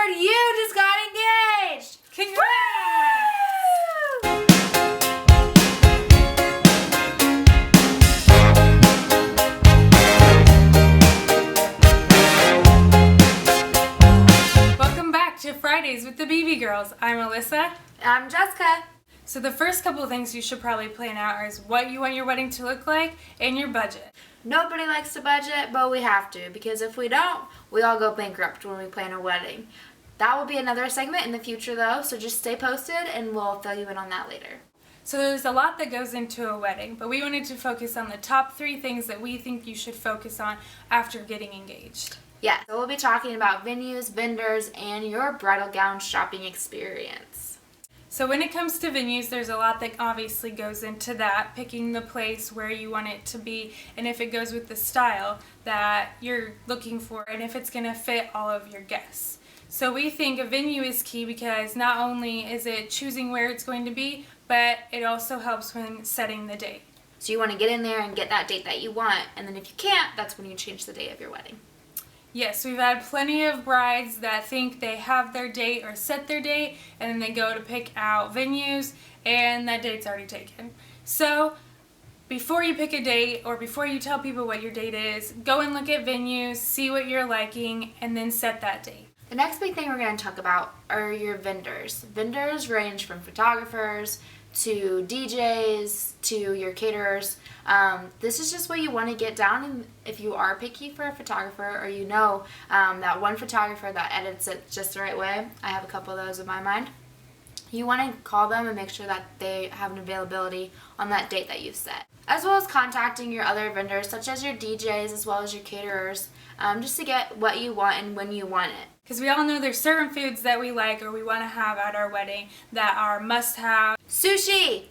heard you just got engaged! Congrats! Welcome back to Fridays with the BB Girls. I'm Alyssa. I'm Jessica. So the first couple of things you should probably plan out is what you want your wedding to look like and your budget. Nobody likes to budget, but we have to, because if we don't, we all go bankrupt when we plan a wedding. That will be another segment in the future though, so just stay posted and we'll fill you in on that later. So there's a lot that goes into a wedding, but we wanted to focus on the top 3 things that we think you should focus on after getting engaged. Yeah, so we'll be talking about venues, vendors, and your bridal gown shopping experience. So when it comes to venues, there's a lot that obviously goes into that, picking the place where you want it to be, and if it goes with the style that you're looking for, and if it's going to fit all of your guests. So we think a venue is key because not only is it choosing where it's going to be, but it also helps when setting the date. So you want to get in there and get that date that you want, and then if you can't, that's when you change the date of your wedding. Yes, we've had plenty of brides that think they have their date or set their date, and then they go to pick out venues, and that date's already taken. So before you pick a date or before you tell people what your date is, go and look at venues, see what you're liking, and then set that date. The next big thing we're going to talk about are your vendors. Vendors range from photographers to DJs to your caterers. This is just what you want to get down, and if you are picky for a photographer, or you know that one photographer that edits it just the right way, I have a couple of those in my mind, you want to call them and make sure that they have an availability on that date that you've set. As well as contacting your other vendors, such as your DJs as well as your caterers, just to get what you want and when you want it. Because we all know there's certain foods that we like or we want to have at our wedding that are must-have. Sushi!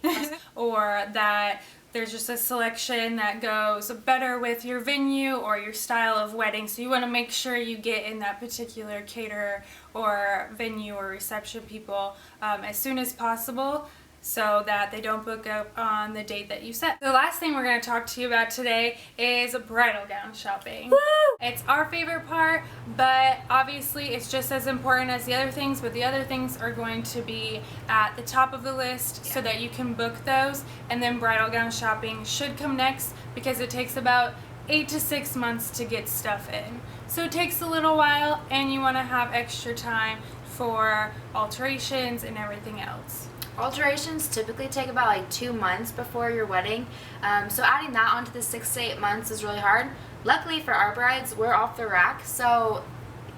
Or that there's just a selection that goes better with your venue or your style of wedding. So you want to make sure you get in that particular caterer or venue or reception people as soon as possible, so that they don't book up on the date that you set. The last thing we're going to talk to you about today is bridal gown shopping. Woo! It's our favorite part, but obviously it's just as important as the other things, but the other things are going to be at the top of the list so that you can book those, and then bridal gown shopping should come next because it takes about 8 to 6 months to get stuff in. So it takes a little while, and you want to have extra time for alterations and everything else. Alterations typically take about like 2 months before your wedding, so adding that onto the 6 to 8 months is really hard. Luckily for our brides, we're off the rack, so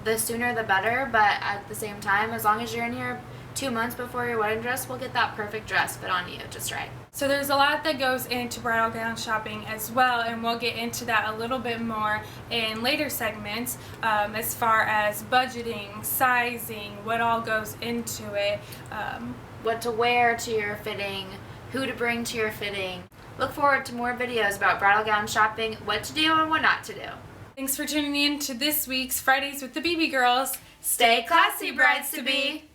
the sooner the better, but at the same time, as long as you're in here 2 months before your wedding dress, we'll get that perfect dress fit on you just right. So there's a lot that goes into bridal gown shopping as well, and we'll get into that a little bit more in later segments, as far as budgeting, sizing, what all goes into it. What to wear to your fitting, who to bring to your fitting. Look forward to more videos about bridal gown shopping, what to do and what not to do. Thanks for tuning in to this week's Fridays with the BB Girls. Stay classy, brides-to-be!